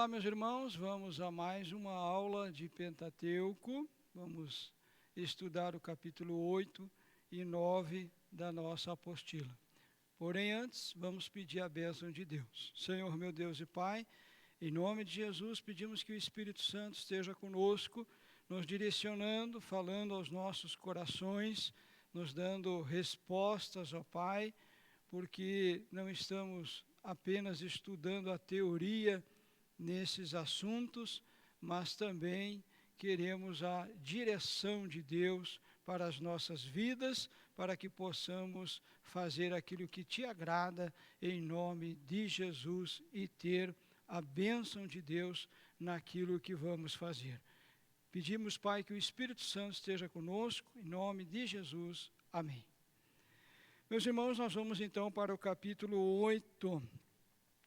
meus irmãos, vamos a mais uma aula de Pentateuco. Vamos estudar o capítulo 8 e 9 da nossa apostila. Porém, antes, vamos pedir a bênção de Deus. Senhor, meu Deus e Pai, em nome de Jesus, pedimos que o Espírito Santo esteja conosco, nos direcionando, falando aos nossos corações, nos dando respostas, ó Pai, porque não estamos apenas estudando a teoria nesses assuntos, mas também queremos a direção de Deus para as nossas vidas, para que possamos fazer aquilo que te agrada em nome de Jesus e ter a bênção de Deus naquilo que vamos fazer. Pedimos, Pai, que o Espírito Santo esteja conosco, em nome de Jesus. Amém. Meus irmãos, nós vamos então para o capítulo 8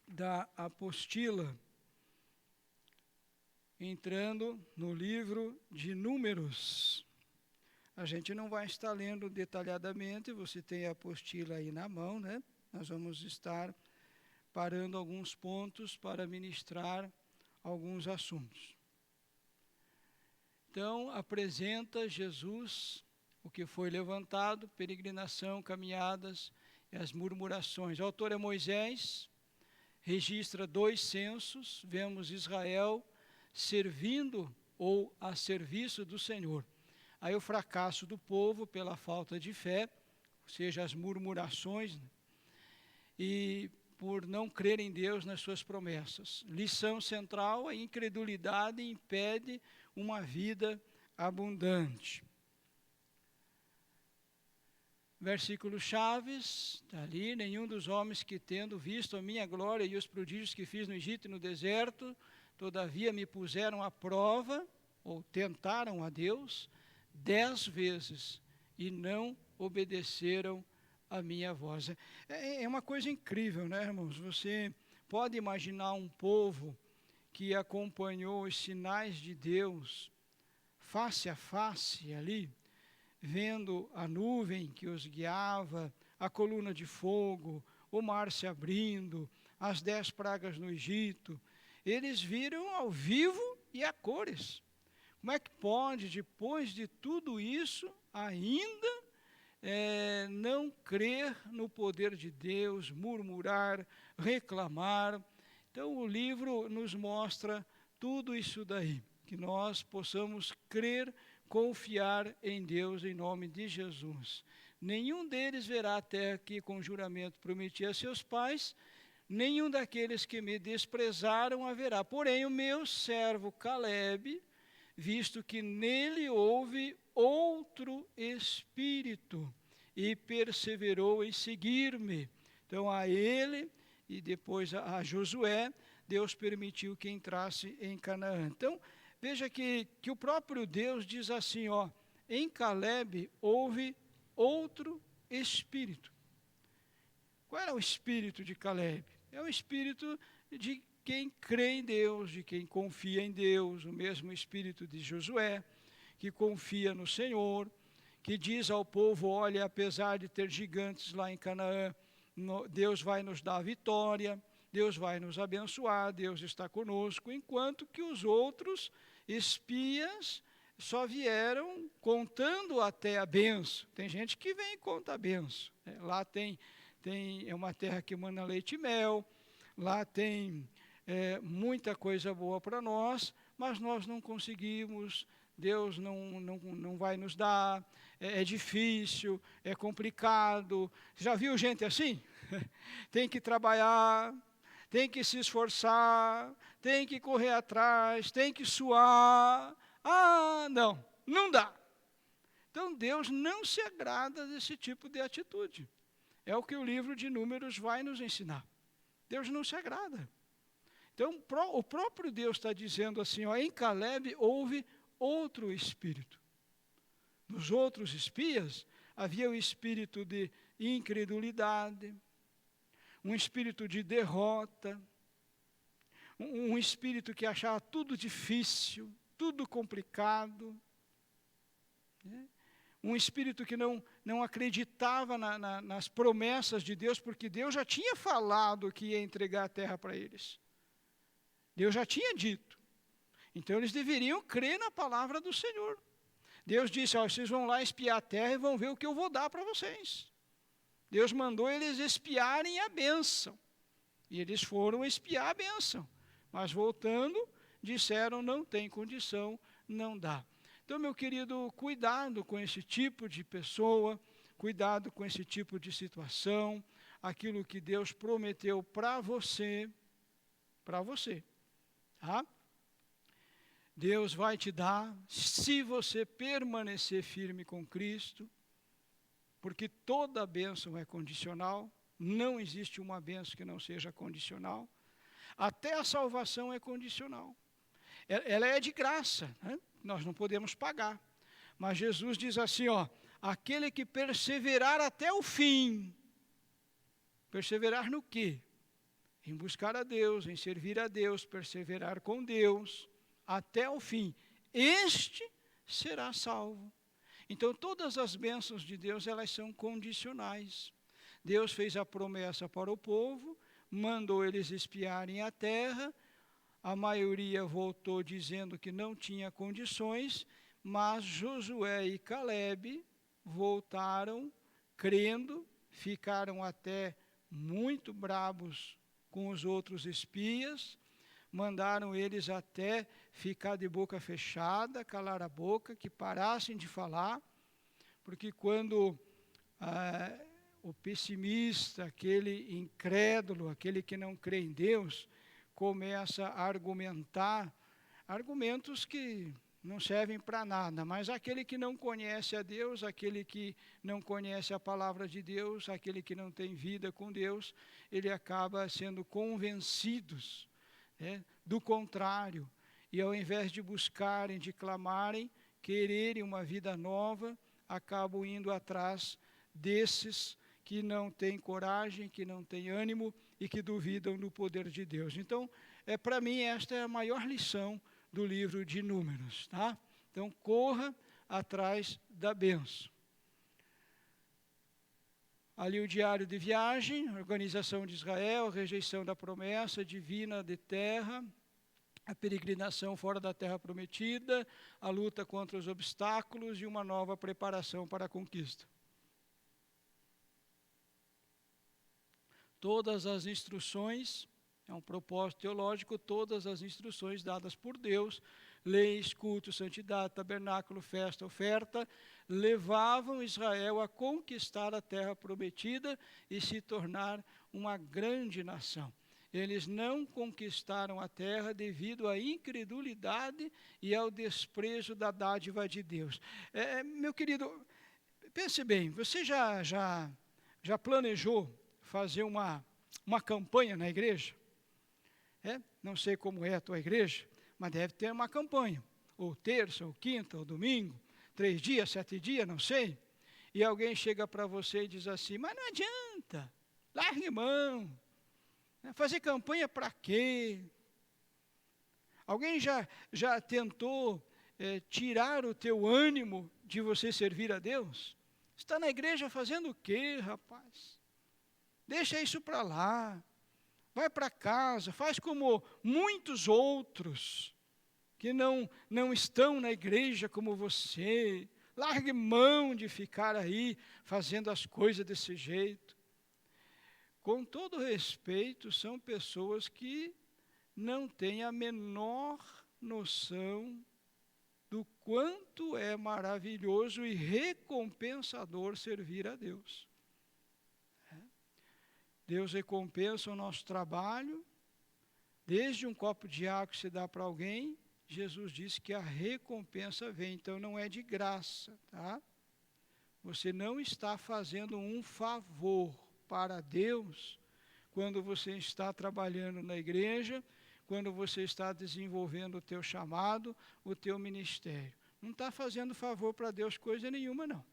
da apostila, entrando no livro de Números. A gente não vai estar lendo detalhadamente, você tem a apostila aí na mão, né? Nós vamos estar parando alguns pontos para ministrar alguns assuntos. Então, apresenta Jesus o que foi levantado, peregrinação, caminhadas e as murmurações. O autor é Moisés, registra 2 censos, vemos Israel servindo ou a serviço do Senhor. Aí o fracasso do povo pela falta de fé, ou seja, as murmurações, e por não crer em Deus nas suas promessas. Lição central, a incredulidade impede uma vida abundante. Versículo chaves, está ali: nenhum dos homens que tendo visto a minha glória e os prodígios que fiz no Egito e no deserto, todavia me puseram à prova, ou tentaram a Deus, 10 vezes, e não obedeceram a minha voz. É uma coisa incrível, né, irmãos? Você pode imaginar um povo que acompanhou os sinais de Deus face a face ali, vendo a nuvem que os guiava, a coluna de fogo, o mar se abrindo, as 10 pragas no Egito. Eles viram ao vivo e a cores. Como é que pode, depois de tudo isso, ainda não crer no poder de Deus, murmurar, reclamar? Então o livro nos mostra tudo isso daí, que nós possamos crer, confiar em Deus em nome de Jesus. Nenhum deles verá a terra que com juramento prometi a seus pais, nenhum daqueles que me desprezaram haverá. Porém o meu servo Calebe, visto que nele houve outro espírito, e perseverou em seguir-me. Então a ele e depois a Josué, Deus permitiu que entrasse em Canaã. Então, veja que o próprio Deus diz assim, ó, em Calebe houve outro espírito. Qual era o espírito de Calebe? É o espírito de quem crê em Deus, de quem confia em Deus, o mesmo espírito de Josué, que confia no Senhor, que diz ao povo, olha, apesar de ter gigantes lá em Canaã, Deus vai nos dar a vitória, Deus vai nos abençoar, Deus está conosco, enquanto que os outros espias só vieram contando até a benção. Tem gente que vem e conta a benção. Lá é uma terra que emana leite e mel, lá tem muita coisa boa para nós, mas nós não conseguimos, Deus não vai nos dar, é difícil, é complicado. Já viu gente assim? Tem que trabalhar, tem que se esforçar, tem que correr atrás, tem que suar. Ah, não dá. Então Deus não se agrada desse tipo de atitude. É o que o livro de Números vai nos ensinar. Deus não se agrada. Então o próprio Deus está dizendo assim, ó, em Calebe houve outro espírito. Nos outros espias havia o espírito de incredulidade, um espírito de derrota, um espírito que achava tudo difícil, tudo complicado, né? Um espírito que não acreditava nas promessas de Deus, porque Deus já tinha falado que ia entregar a terra para eles. Deus já tinha dito. Então eles deveriam crer na palavra do Senhor. Deus disse, ó, vocês vão lá espiar a terra e vão ver o que eu vou dar para vocês. Deus mandou eles espiarem a bênção. E eles foram espiar a bênção. Mas voltando, disseram, não tem condição, não dá. Então, meu querido, cuidado com esse tipo de pessoa, cuidado com esse tipo de situação, aquilo que Deus prometeu para você, tá? Deus vai te dar, se você permanecer firme com Cristo, porque toda bênção é condicional, não existe uma bênção que não seja condicional, até a salvação é condicional. Ela é de graça, né? Nós não podemos pagar. Mas Jesus diz assim, ó, aquele que perseverar até o fim, perseverar no quê? Em buscar a Deus, em servir a Deus, perseverar com Deus, até o fim, este será salvo. Então, todas as bênçãos de Deus, elas são condicionais. Deus fez a promessa para o povo, mandou eles espiarem a terra, a maioria voltou dizendo que não tinha condições, mas Josué e Caleb voltaram crendo, ficaram até muito bravos com os outros espias, mandaram eles até ficar de boca fechada, calar a boca, que parassem de falar, porque quando o pessimista, aquele incrédulo, aquele que não crê em Deus, começa a argumentar argumentos que não servem para nada, mas aquele que não conhece a Deus, aquele que não conhece a palavra de Deus, aquele que não tem vida com Deus, ele acaba sendo convencidos, né, do contrário. E ao invés de buscarem, de clamarem, quererem uma vida nova, acabam indo atrás desses que não têm coragem, que não têm ânimo e que duvidam do poder de Deus. Então, para mim, esta é a maior lição do livro de Números, tá? Então, corra atrás da bênção. Ali o diário de viagem, organização de Israel, rejeição da promessa divina de terra, a peregrinação fora da terra prometida, a luta contra os obstáculos e uma nova preparação para a conquista. Todas as instruções, é um propósito teológico, todas as instruções dadas por Deus, leis, culto, santidade, tabernáculo, festa, oferta, levavam Israel a conquistar a terra prometida e se tornar uma grande nação. Eles não conquistaram a terra devido à incredulidade e ao desprezo da dádiva de Deus. Meu querido, pense bem, você já planejou fazer uma campanha na igreja? Não sei como é a tua igreja, mas deve ter uma campanha, ou terça, ou quinta, ou domingo, 3 dias, 7 dias, não sei. E alguém chega para você e diz assim, mas não adianta, largue mão, fazer campanha para quê? Alguém já tentou tirar o teu ânimo de você servir a Deus? Está na igreja fazendo o quê, rapaz? Deixa isso para lá. Vai para casa, faz como muitos outros que não estão na igreja como você. Largue mão de ficar aí fazendo as coisas desse jeito. Com todo respeito, são pessoas que não têm a menor noção do quanto é maravilhoso e recompensador servir a Deus. Deus recompensa o nosso trabalho, desde um copo de água que se dá para alguém, Jesus disse que a recompensa vem, então não é de graça, tá? Você não está fazendo um favor para Deus quando você está trabalhando na igreja, quando você está desenvolvendo o teu chamado, o teu ministério. Não está fazendo favor para Deus coisa nenhuma, não.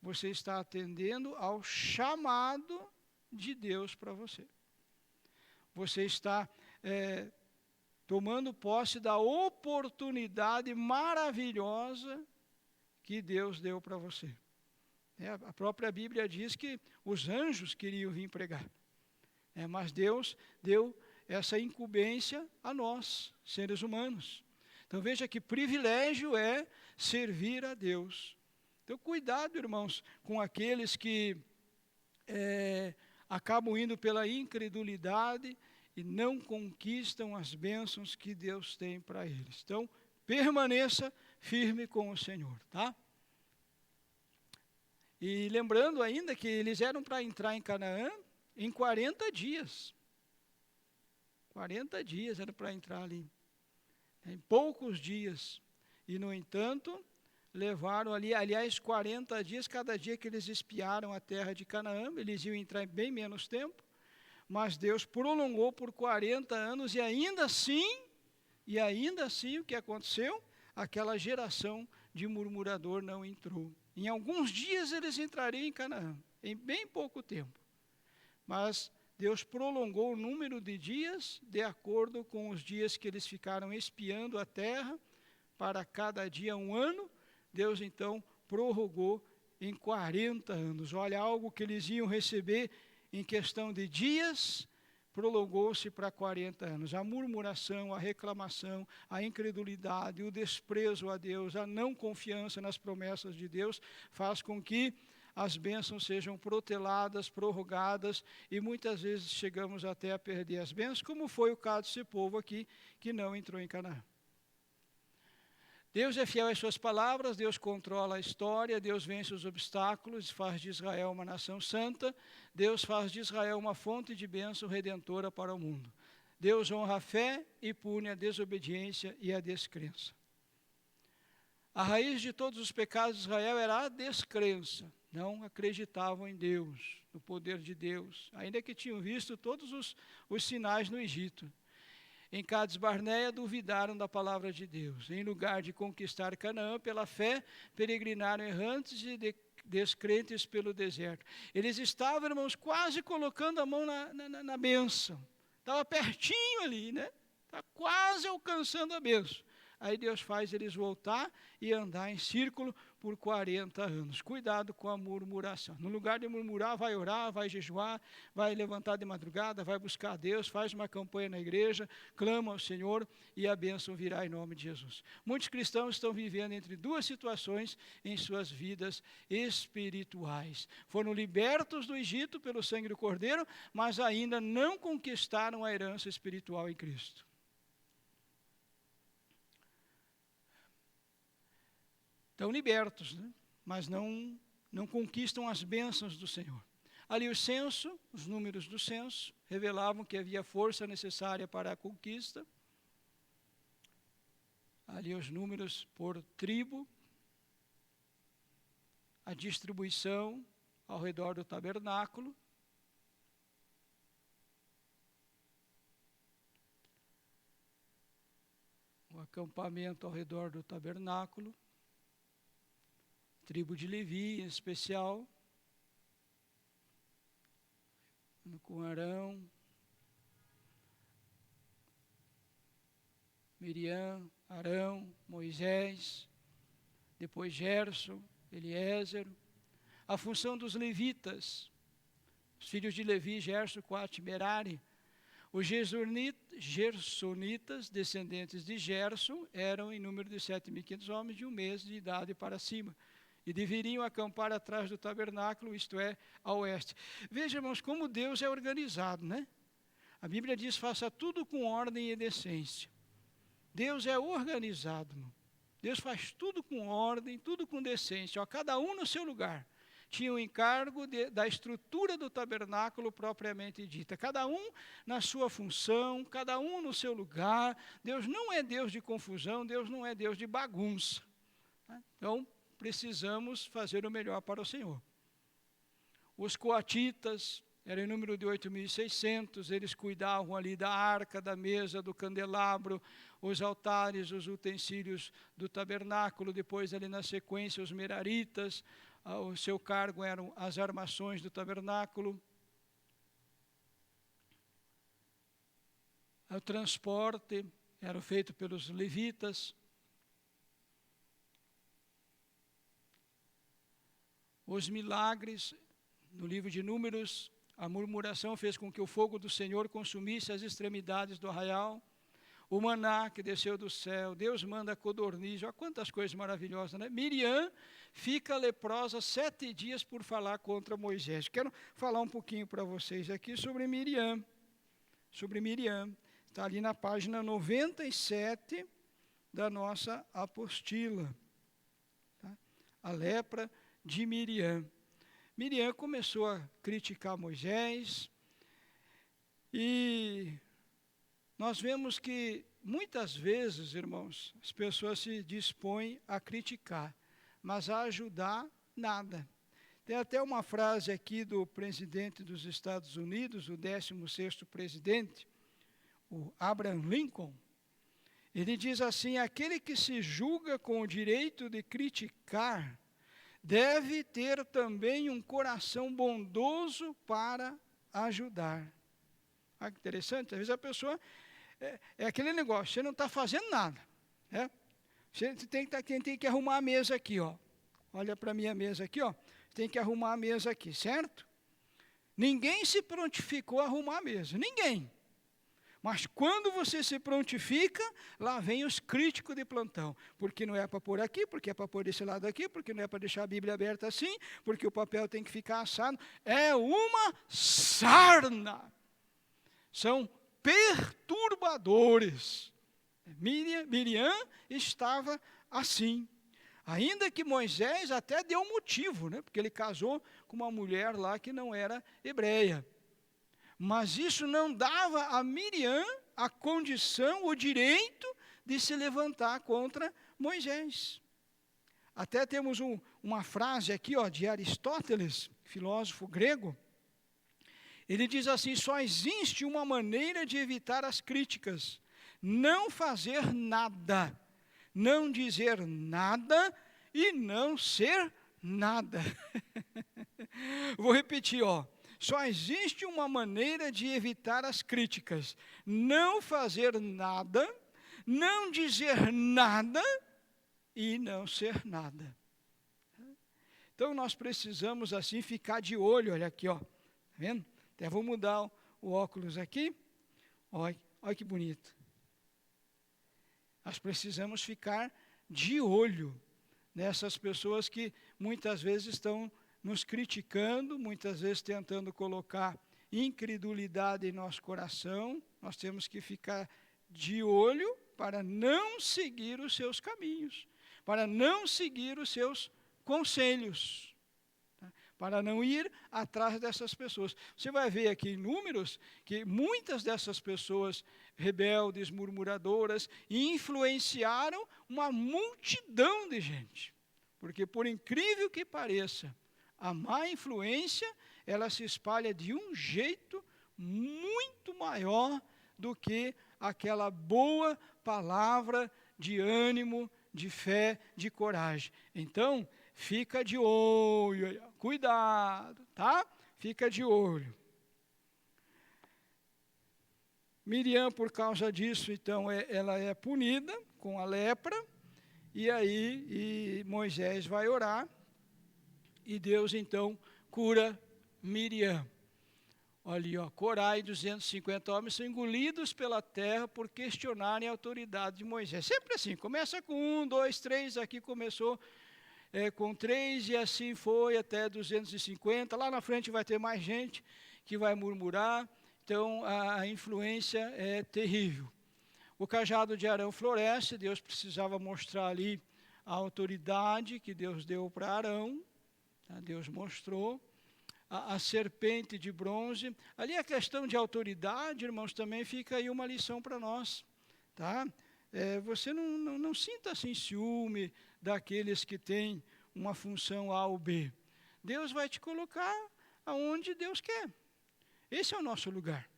Você está atendendo ao chamado de Deus para você. Você está tomando posse da oportunidade maravilhosa que Deus deu para você. A própria Bíblia diz que os anjos queriam vir pregar. Mas Deus deu essa incumbência a nós, seres humanos. Então veja que privilégio é servir a Deus. Então cuidado, irmãos, com aqueles que acabam indo pela incredulidade e não conquistam as bênçãos que Deus tem para eles. Então, permaneça firme com o Senhor, tá? E lembrando ainda que eles eram para entrar em Canaã em 40 dias. 40 dias era para entrar ali. Em poucos dias. E, no entanto, levaram ali, aliás, 40 dias, cada dia que eles espiaram a terra de Canaã, eles iam entrar em bem menos tempo, mas Deus prolongou por 40 anos e ainda assim, o que aconteceu? Aquela geração de murmurador não entrou. Em alguns dias eles entrariam em Canaã, em bem pouco tempo. Mas Deus prolongou o número de dias de acordo com os dias que eles ficaram espiando a terra, para cada dia 1 ano. Deus então prorrogou em 40 anos. Olha, algo que eles iam receber em questão de dias, prolongou-se para 40 anos. A murmuração, a reclamação, a incredulidade, o desprezo a Deus, a não confiança nas promessas de Deus, faz com que as bênçãos sejam proteladas, prorrogadas, e muitas vezes chegamos até a perder as bênçãos, como foi o caso desse povo aqui, que não entrou em Canaã. Deus é fiel às suas palavras, Deus controla a história, Deus vence os obstáculos, faz de Israel uma nação santa, Deus faz de Israel uma fonte de bênção redentora para o mundo. Deus honra a fé e pune a desobediência e a descrença. A raiz de todos os pecados de Israel era a descrença. Não acreditavam em Deus, no poder de Deus, ainda que tinham visto todos os sinais no Egito. Em Cades Barneia duvidaram da palavra de Deus. Em lugar de conquistar Canaã pela fé, peregrinaram errantes e descrentes pelo deserto. Eles estavam, irmãos, quase colocando a mão na bênção. Estava pertinho ali, né? Está quase alcançando a bênção. Aí Deus faz eles voltar e andar em círculo por 40 anos. Cuidado com a murmuração. No lugar de murmurar, vai orar, vai jejuar, vai levantar de madrugada, vai buscar a Deus, faz uma campanha na igreja, clama ao Senhor e a bênção virá em nome de Jesus. Muitos cristãos estão vivendo entre duas situações em suas vidas espirituais. Foram libertos do Egito pelo sangue do Cordeiro, mas ainda não conquistaram a herança espiritual em Cristo. Estão libertos, né? Mas não conquistam as bênçãos do Senhor. Ali o censo, os números do censo, revelavam que havia força necessária para a conquista. Ali os números por tribo, a distribuição ao redor do tabernáculo. O acampamento ao redor do tabernáculo. Tribo de Levi, em especial, com Arão, Miriam, Arão, Moisés, depois Gerson, Eliezer. A função dos levitas, os filhos de Levi, Gerson, Coate, Merari. Os gersonitas, descendentes de Gerson, eram em número de 7.500 homens de 1 mês de idade para cima. E deveriam acampar atrás do tabernáculo, isto é, a oeste. Veja, irmãos, como Deus é organizado, né? A Bíblia diz, faça tudo com ordem e decência. Deus é organizado, irmão. Deus faz tudo com ordem, tudo com decência. Ó, cada um no seu lugar. Tinha o encargo da estrutura do tabernáculo propriamente dita. Cada um na sua função, cada um no seu lugar. Deus não é Deus de confusão, Deus não é Deus de bagunça. Então, precisamos fazer o melhor para o Senhor. Os coatitas, eram em número de 8.600, eles cuidavam ali da arca, da mesa, do candelabro, os altares, os utensílios do tabernáculo. Depois, ali na sequência, os meraritas, o seu cargo eram as armações do tabernáculo. O transporte era feito pelos levitas. Os milagres, no livro de Números, A murmuração fez com que o fogo do Senhor consumisse as extremidades do arraial. O maná que desceu do céu, Deus manda codorniz, olha quantas coisas maravilhosas, né? Miriam fica leprosa 7 dias por falar contra Moisés. Quero falar um pouquinho para vocês aqui sobre Miriam. Está ali na página 97 da nossa apostila. Tá? A lepra de Miriam. Miriam começou a criticar Moisés e nós vemos que muitas vezes, irmãos, as pessoas se dispõem a criticar, mas a ajudar, nada. Tem até uma frase aqui do presidente dos Estados Unidos, o 16º presidente, o Abraham Lincoln. Ele diz assim: aquele que se julga com o direito de criticar, deve ter também um coração bondoso para ajudar. Ah, que interessante, às vezes a pessoa... É aquele negócio, você não está fazendo nada. Você tem que arrumar a mesa aqui, ó. Olha para a minha mesa aqui, ó. Tem que arrumar a mesa aqui, certo? Ninguém se prontificou a arrumar a mesa, ninguém. Mas quando você se prontifica, lá vem os críticos de plantão. Porque não é para pôr aqui, porque é para pôr desse lado aqui, porque não é para deixar a Bíblia aberta assim, porque o papel tem que ficar assado. É uma sarna. São perturbadores. Miriam estava assim. Ainda que Moisés até deu motivo, né? Porque ele casou com uma mulher lá que não era hebreia. Mas isso não dava a Miriam a condição, o direito de se levantar contra Moisés. Até temos uma frase aqui, ó, de Aristóteles, filósofo grego. Ele diz assim: só existe uma maneira de evitar as críticas: não fazer nada, não dizer nada e não ser nada. Vou repetir, ó. Só existe uma maneira de evitar as críticas: não fazer nada, não dizer nada e não ser nada. Então nós precisamos assim ficar de olho, olha aqui, ó. Tá vendo? Até vou mudar o óculos aqui. Olha que bonito. Nós precisamos ficar de olho nessas pessoas que muitas vezes estão nos criticando, muitas vezes tentando colocar incredulidade em nosso coração. Nós temos que ficar de olho para não seguir os seus caminhos, para não seguir os seus conselhos, para não ir atrás dessas pessoas. Você vai ver aqui em Números que muitas dessas pessoas rebeldes, murmuradoras, influenciaram uma multidão de gente. Porque, por incrível que pareça, a má influência, ela se espalha de um jeito muito maior do que aquela boa palavra de ânimo, de fé, de coragem. Então, fica de olho, cuidado, tá? Fica de olho. Miriam, por causa disso, então, ela é punida com a lepra, e aí Moisés vai orar, e Deus, então, cura Miriam. Olha ali, ó, Corá e 250 homens são engolidos pela terra por questionarem a autoridade de Moisés. Sempre assim, começa com 1, 2, 3, aqui começou com 3 e assim foi até 250. Lá na frente vai ter mais gente que vai murmurar. Então, a influência é terrível. O cajado de Arão floresce, Deus precisava mostrar ali a autoridade que Deus deu para Arão. Deus mostrou. A serpente de bronze. Ali a questão de autoridade, irmãos, também fica aí uma lição para nós. Tá? Você não sinta assim ciúme daqueles que têm uma função A ou B. Deus vai te colocar aonde Deus quer. Esse é o nosso lugar.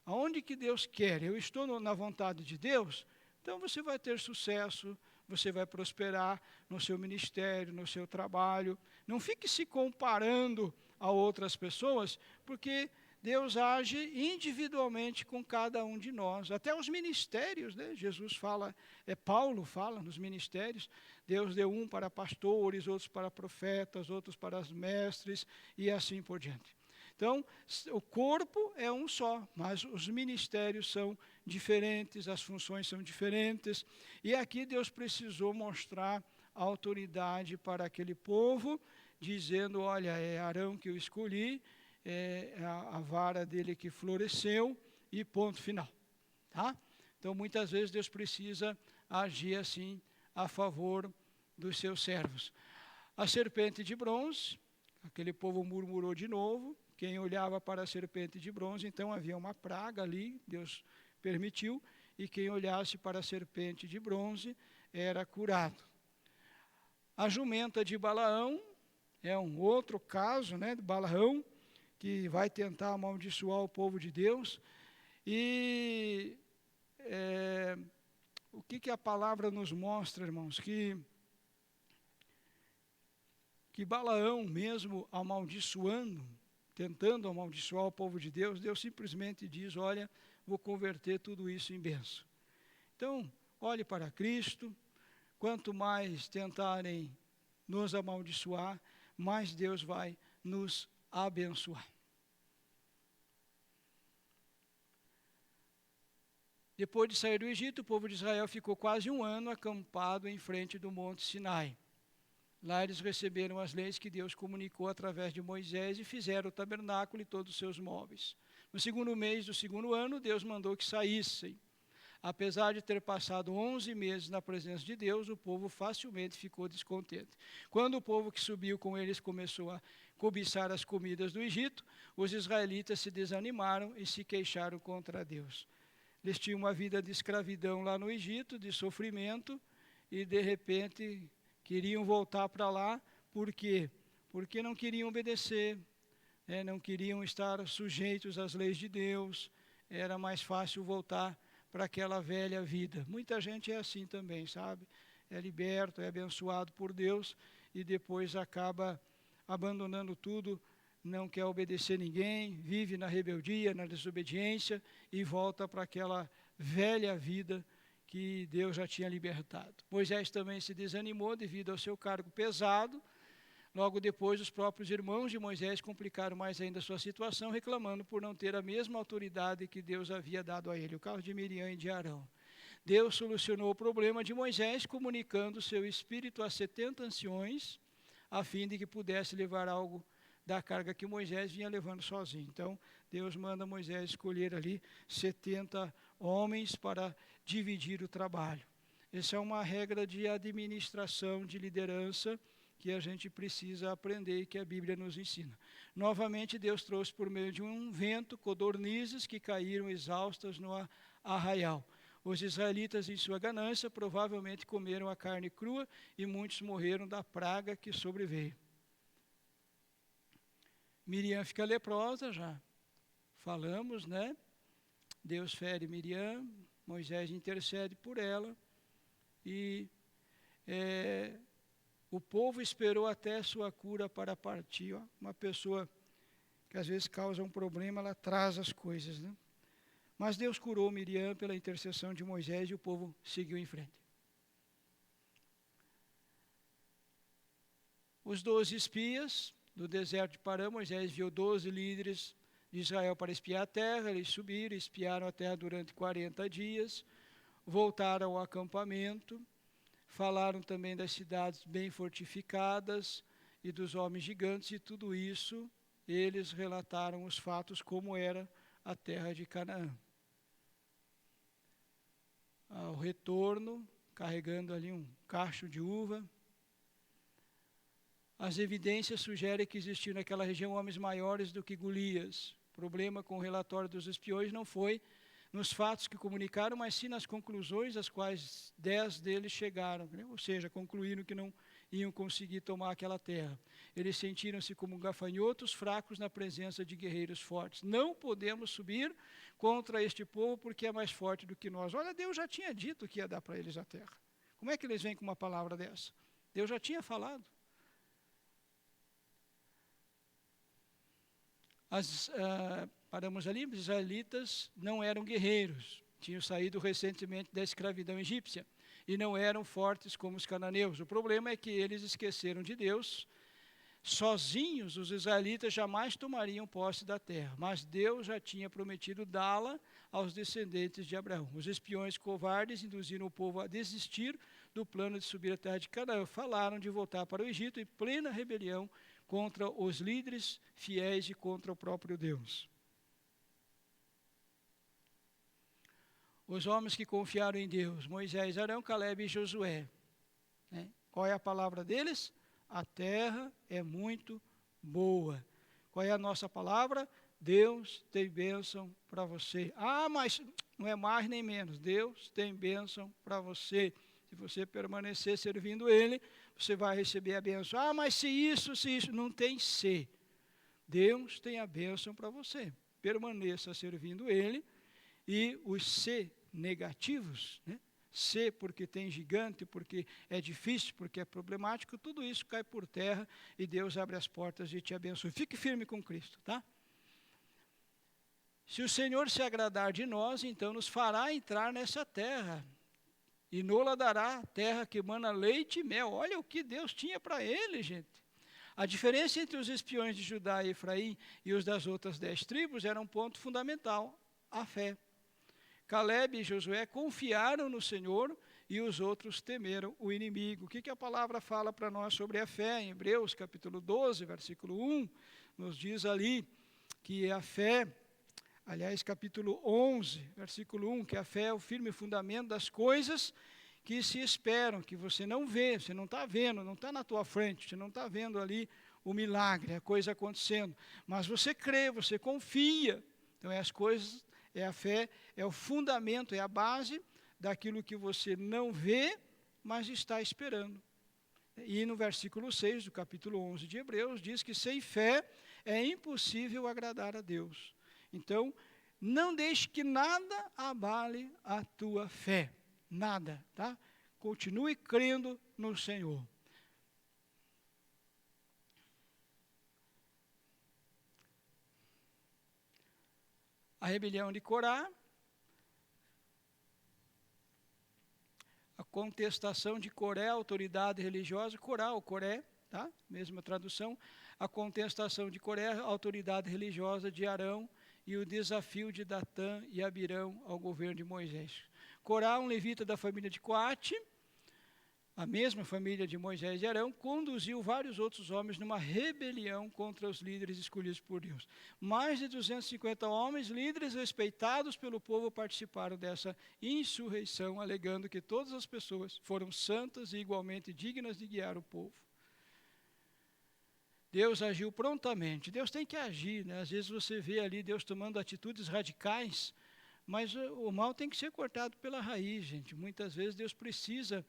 Aonde que Deus quer. Eu estou na vontade de Deus, então você vai ter sucesso, você vai prosperar no seu ministério, no seu trabalho. Não fique se comparando a outras pessoas, porque Deus age individualmente com cada um de nós. Até os ministérios, né? Jesus fala, Paulo fala nos ministérios, Deus deu um para pastores, outros para profetas, outros para mestres, e assim por diante. Então, o corpo é um só, mas os ministérios são diferentes, as funções são diferentes. E aqui Deus precisou mostrar autoridade para aquele povo, dizendo, olha, é Arão que eu escolhi, é a vara dele que floresceu, e ponto final. Tá? Então, muitas vezes Deus precisa agir assim a favor dos seus servos. A serpente de bronze, aquele povo murmurou de novo. Quem olhava para a serpente de bronze, então havia uma praga ali, Deus permitiu, e quem olhasse para a serpente de bronze era curado. A jumenta de Balaão é um outro caso, né, de Balaão, que vai tentar amaldiçoar o povo de Deus. E o que a palavra nos mostra, irmãos? Que Balaão, mesmo amaldiçoando, tentando amaldiçoar o povo de Deus, Deus simplesmente diz, olha, vou converter tudo isso em bênção. Então, olhe para Cristo, quanto mais tentarem nos amaldiçoar, mais Deus vai nos abençoar. Depois de sair do Egito, o povo de Israel ficou quase um ano acampado em frente do Monte Sinai. Lá eles receberam as leis que Deus comunicou através de Moisés e fizeram o tabernáculo e todos os seus móveis. No segundo mês do segundo ano, Deus mandou que saíssem. Apesar de ter passado 11 meses na presença de Deus, o povo facilmente ficou descontente. Quando o povo que subiu com eles começou a cobiçar as comidas do Egito, os israelitas se desanimaram e se queixaram contra Deus. Eles tinham uma vida de escravidão lá no Egito, de sofrimento, e de repente queriam voltar para lá. Por quê? Porque não queriam obedecer, não queriam estar sujeitos às leis de Deus. Era mais fácil voltar para aquela velha vida. Muita gente é assim também, sabe? É liberto, é abençoado por Deus e depois acaba abandonando tudo, não quer obedecer ninguém, vive na rebeldia, na desobediência e volta para aquela velha vida que Deus já tinha libertado. Moisés também se desanimou devido ao seu cargo pesado. Logo depois, os próprios irmãos de Moisés complicaram mais ainda a sua situação, reclamando por não ter a mesma autoridade que Deus havia dado a ele, o caso de Miriam e de Arão. Deus solucionou o problema de Moisés, comunicando seu espírito a 70 anciões, a fim de que pudesse levar algo da carga que Moisés vinha levando sozinho. Então, Deus manda Moisés escolher ali 70 homens para dividir o trabalho. Essa é uma regra de administração, de liderança, que a gente precisa aprender e que a Bíblia nos ensina. Novamente, Deus trouxe por meio de um vento codornizes que caíram exaustas no arraial. Os israelitas, em sua ganância, provavelmente comeram a carne crua e muitos morreram da praga que sobreveio. Miriam fica leprosa, já falamos, né? Deus fere Miriam, Moisés intercede por ela e o povo esperou até sua cura para partir. Ó. Uma pessoa que às vezes causa um problema, ela traz as coisas, né? Mas Deus curou Miriam pela intercessão de Moisés e o povo seguiu em frente. Os 12 espias do deserto de Parã, Moisés enviou 12 líderes de Israel para espiar a terra. Eles subiram, espiaram a terra durante 40 dias, voltaram ao acampamento, falaram também das cidades bem fortificadas e dos homens gigantes, e tudo isso eles relataram os fatos como era a terra de Canaã. Ao retorno, carregando ali um cacho de uva, as evidências sugerem que existiam naquela região homens maiores do que Golias. O problema com o relatório dos espiões não foi nos fatos que comunicaram, mas sim nas conclusões às quais 10 deles chegaram, né? Ou seja, concluíram que não iam conseguir tomar aquela terra. Eles sentiram-se como gafanhotos fracos na presença de guerreiros fortes. Não podemos subir contra este povo porque é mais forte do que nós. Olha, Deus já tinha dito que ia dar para eles a terra. Como é que eles vêm com uma palavra dessa? Deus já tinha falado. Paramos ali, os israelitas não eram guerreiros, tinham saído recentemente da escravidão egípcia e não eram fortes como os cananeus. O problema é que eles esqueceram de Deus, Sozinhos, os israelitas jamais tomariam posse da terra, mas Deus já tinha prometido dá-la aos descendentes de Abraão. Os espiões covardes induziram o povo a desistir do plano de subir a terra de Canaã. Falaram de voltar para o Egito em plena rebelião contra os líderes fiéis e contra o próprio Deus. Os homens que confiaram em Deus, Moisés, Arão, Calebe e Josué. Qual é a palavra deles? A terra é muito boa. Qual é a nossa palavra? Deus tem bênção para você. Ah, mas não é mais nem menos. Deus tem bênção para você. Se você permanecer servindo Ele, você vai receber a bênção. Ah, mas se isso, não tem se. Deus tem a bênção para você. Permaneça servindo Ele e os se negativos, se porque tem gigante, porque é difícil, porque é problemático, tudo isso cai por terra e Deus abre as portas e te abençoe. Fique firme com Cristo, tá? Se o Senhor se agradar de nós, então nos fará entrar nessa terra e nola dará terra que emana leite e mel. Olha o que Deus tinha para ele, gente. A diferença entre os espiões de Judá e Efraim e os das outras 10 tribos era um ponto fundamental, a fé. Calebe e Josué confiaram no Senhor e os outros temeram o inimigo. O que a palavra fala para nós sobre a fé? Em Hebreus capítulo 12, versículo 1, nos diz ali que a fé, aliás, capítulo 11, versículo 1, que a fé é o firme fundamento das coisas que se esperam, que você não vê, você não está vendo, não está na tua frente, você não está vendo ali o milagre, a coisa acontecendo, mas você crê, você confia. Então, as coisas, a fé, é o fundamento, é a base daquilo que você não vê, mas está esperando. E no versículo 6 do capítulo 11 de Hebreus, diz que sem fé é impossível agradar a Deus. Então, não deixe que nada abale a tua fé. Nada, tá? Continue crendo no Senhor. A rebelião de Corá, a contestação de Coré, autoridade religiosa, Corá ou Coré, tá? Mesma tradução. A contestação de Coré, autoridade religiosa de Arão, e o desafio de Datã e Abirão ao governo de Moisés. Corá, um levita da família de Coate, a mesma família de Moisés e Arão, conduziu vários outros homens numa rebelião contra os líderes escolhidos por Deus. Mais de 250 homens, líderes respeitados pelo povo, participaram dessa insurreição, alegando que todas as pessoas foram santas e igualmente dignas de guiar o povo. Deus agiu prontamente. Deus tem que agir, né? Às vezes você vê ali Deus tomando atitudes radicais, mas o mal tem que ser cortado pela raiz, gente. Muitas vezes Deus precisa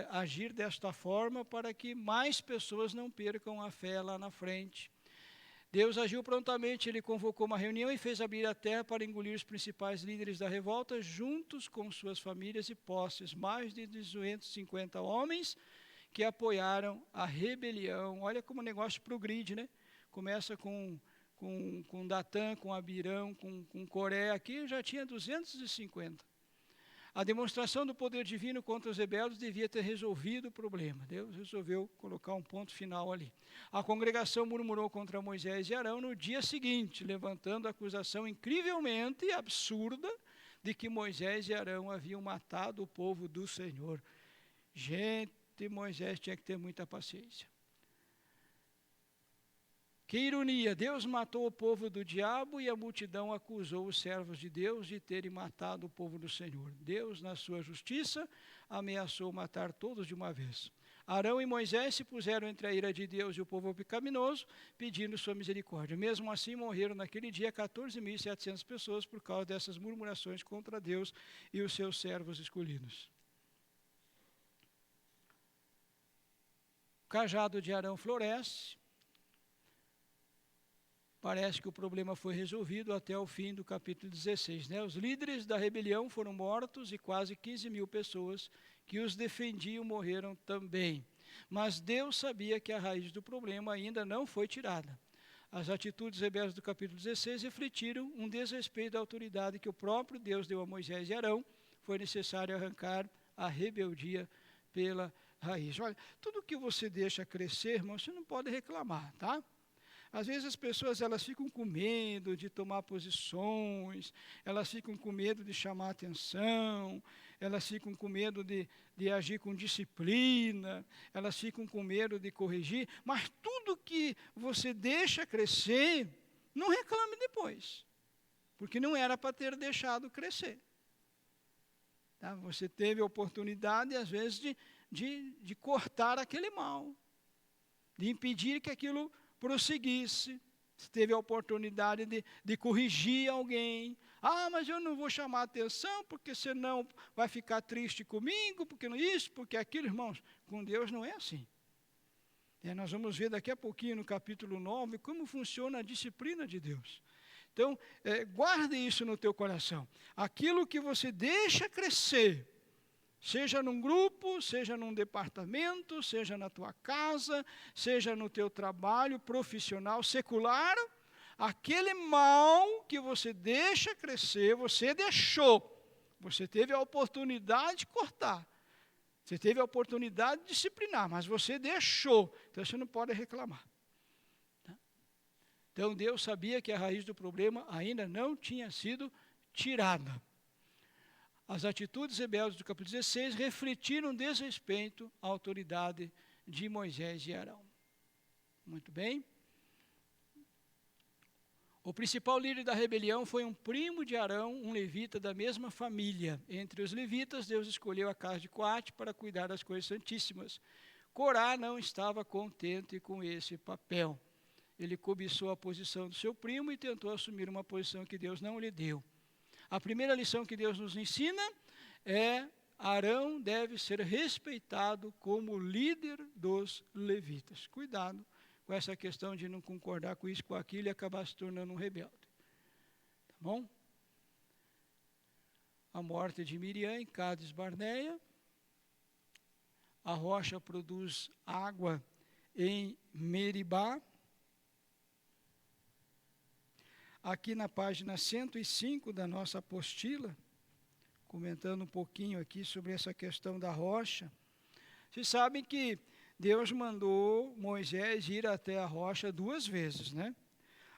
agir desta forma para que mais pessoas não percam a fé lá na frente. Deus agiu prontamente, ele convocou uma reunião e fez abrir a terra para engolir os principais líderes da revolta, juntos com suas famílias e posses. Mais de 250 homens que apoiaram a rebelião. Olha como o negócio progride, né? Começa com Datã, com Abirão, com Coré. Aqui já tinha 250. A demonstração do poder divino contra os rebeldes devia ter resolvido o problema. Deus resolveu colocar um ponto final ali. A congregação murmurou contra Moisés e Arão no dia seguinte, levantando a acusação incrivelmente absurda de que Moisés e Arão haviam matado o povo do Senhor. Gente, Moisés tinha que ter muita paciência. Que ironia, Deus matou o povo do diabo e a multidão acusou os servos de Deus de terem matado o povo do Senhor. Deus, na sua justiça, ameaçou matar todos de uma vez. Arão e Moisés se puseram entre a ira de Deus e o povo pecaminoso, pedindo sua misericórdia. Mesmo assim, morreram naquele dia 14.700 pessoas por causa dessas murmurações contra Deus e os seus servos escolhidos. O cajado de Arão floresce. Parece que o problema foi resolvido até o fim do capítulo 16. Né? Os líderes da rebelião foram mortos e quase 15.000 pessoas que os defendiam morreram também. Mas Deus sabia que a raiz do problema ainda não foi tirada. As atitudes rebeldes do capítulo 16 refletiram um desrespeito à autoridade que o próprio Deus deu a Moisés e Arão. Foi necessário arrancar a rebeldia pela raiz. Olha, tudo que você deixa crescer, irmão, você não pode reclamar, tá? Às vezes as pessoas elas ficam com medo de tomar posições, elas ficam com medo de chamar atenção, elas ficam com medo de agir com disciplina, elas ficam com medo de corrigir, mas tudo que você deixa crescer, não reclame depois, porque não era para ter deixado crescer. Tá? Você teve a oportunidade, às vezes, de cortar aquele mal, de impedir que aquilo prosseguisse. Você teve a oportunidade de corrigir alguém. Ah, mas eu não vou chamar atenção, porque senão vai ficar triste comigo, porque isso, porque aquilo. Irmãos, com Deus não é assim. Nós vamos ver daqui a pouquinho, no capítulo 9, como funciona a disciplina de Deus. Então, guarde isso no teu coração. Aquilo que você deixa crescer, seja num grupo, seja num departamento, seja na tua casa, seja no teu trabalho profissional, secular, aquele mal que você deixa crescer, você deixou. Você teve a oportunidade de cortar. Você teve a oportunidade de disciplinar, mas você deixou. Então você não pode reclamar. Tá? Então Deus sabia que a raiz do problema ainda não tinha sido tirada. As atitudes rebeldes do capítulo 16 refletiram desrespeito à autoridade de Moisés e Arão. Muito bem. O principal líder da rebelião foi um primo de Arão, um levita da mesma família. Entre os levitas, Deus escolheu a casa de Coate para cuidar das coisas santíssimas. Corá não estava contente com esse papel. Ele cobiçou a posição do seu primo e tentou assumir uma posição que Deus não lhe deu. A primeira lição que Deus nos ensina é: Arão deve ser respeitado como líder dos levitas. Cuidado com essa questão de não concordar com isso, com aquilo e acabar se tornando um rebelde. Tá bom? A morte de Miriam em Cades Barneia. A rocha produz água em Meribá. Aqui na página 105 da nossa apostila, comentando um pouquinho aqui sobre essa questão da rocha. Vocês sabem que Deus mandou Moisés ir até a rocha 2 vezes, né?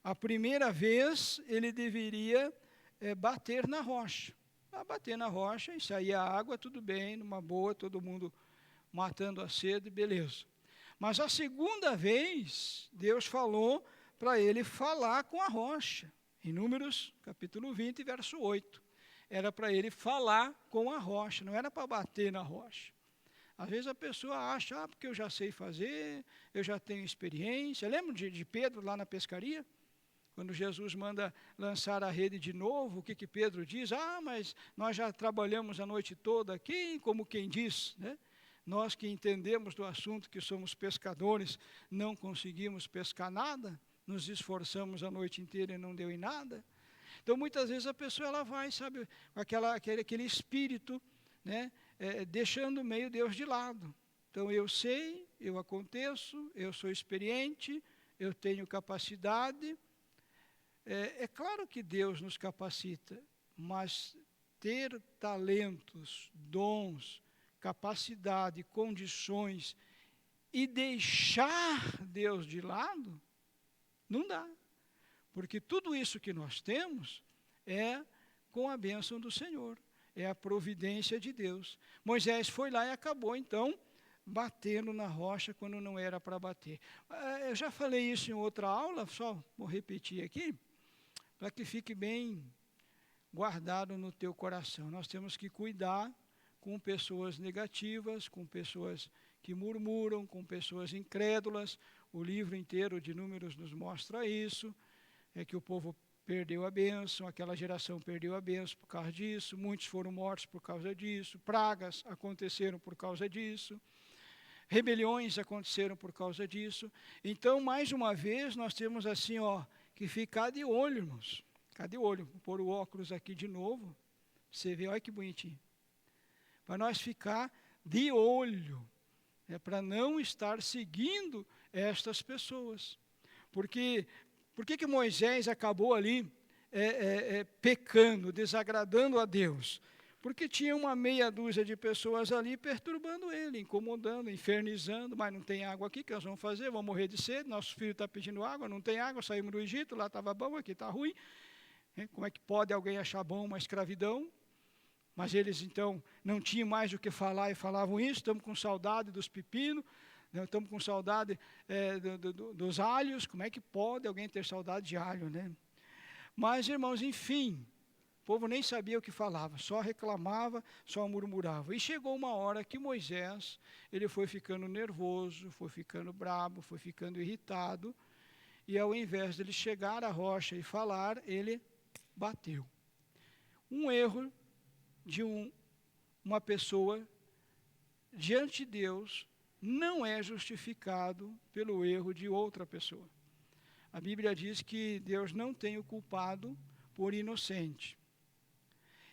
A primeira vez ele deveria bater na rocha. Bater na rocha e sair a água, tudo bem, numa boa, todo mundo matando a sede, beleza. Mas a segunda vez, Deus falou para ele falar com a rocha. Em Números, capítulo 20, verso 8. Era para ele falar com a rocha, não era para bater na rocha. Às vezes a pessoa acha, porque eu já sei fazer, eu já tenho experiência. Lembra de Pedro lá na pescaria? Quando Jesus manda lançar a rede de novo, o que Pedro diz? Mas nós já trabalhamos a noite toda aqui, como quem diz, né? Nós que entendemos do assunto, que somos pescadores, não conseguimos pescar nada, nos esforçamos a noite inteira e não deu em nada. Então, muitas vezes a pessoa ela vai, sabe, com aquele espírito, né, deixando meio Deus de lado. Então, eu sei, eu aconteço, eu sou experiente, eu tenho capacidade. É claro que Deus nos capacita, mas ter talentos, dons, capacidade, condições e deixar Deus de lado, não dá. Porque tudo isso que nós temos é com a bênção do Senhor, é a providência de Deus. Moisés foi lá e acabou, então, batendo na rocha quando não era para bater. Eu já falei isso em outra aula, só vou repetir aqui, para que fique bem guardado no teu coração. Nós temos que cuidar com pessoas negativas, com pessoas que murmuram, com pessoas incrédulas. O livro inteiro de Números nos mostra isso, que o povo perdeu a bênção, aquela geração perdeu a bênção por causa disso, muitos foram mortos por causa disso, pragas aconteceram por causa disso, rebeliões aconteceram por causa disso. Então, mais uma vez, nós temos assim, que ficar de olho, irmãos. Ficar de olho. Vou pôr o óculos aqui de novo. Você vê, olha que bonitinho. Para nós ficar de olho. Para não estar seguindo estas pessoas. Por que Moisés acabou ali pecando, desagradando a Deus? Porque tinha uma meia dúzia de pessoas ali perturbando ele, incomodando, infernizando, mas não tem água aqui, o que nós vamos fazer? Vamos morrer de sede, nosso filho está pedindo água, não tem água, saímos do Egito, lá estava bom, aqui está ruim. Como é que pode alguém achar bom uma escravidão? Mas eles, então, não tinham mais o que falar e falavam isso, estamos com saudade dos pepinos, estamos com saudade dos alhos, como é que pode alguém ter saudade de alho, né? Mas, irmãos, enfim, o povo nem sabia o que falava, só reclamava, só murmurava. E chegou uma hora que Moisés, ele foi ficando nervoso, foi ficando bravo, foi ficando irritado, e ao invés de ele chegar à rocha e falar, ele bateu. Um erro de uma pessoa diante de Deus não é justificado pelo erro de outra pessoa. A Bíblia diz que Deus não tem o culpado por inocente.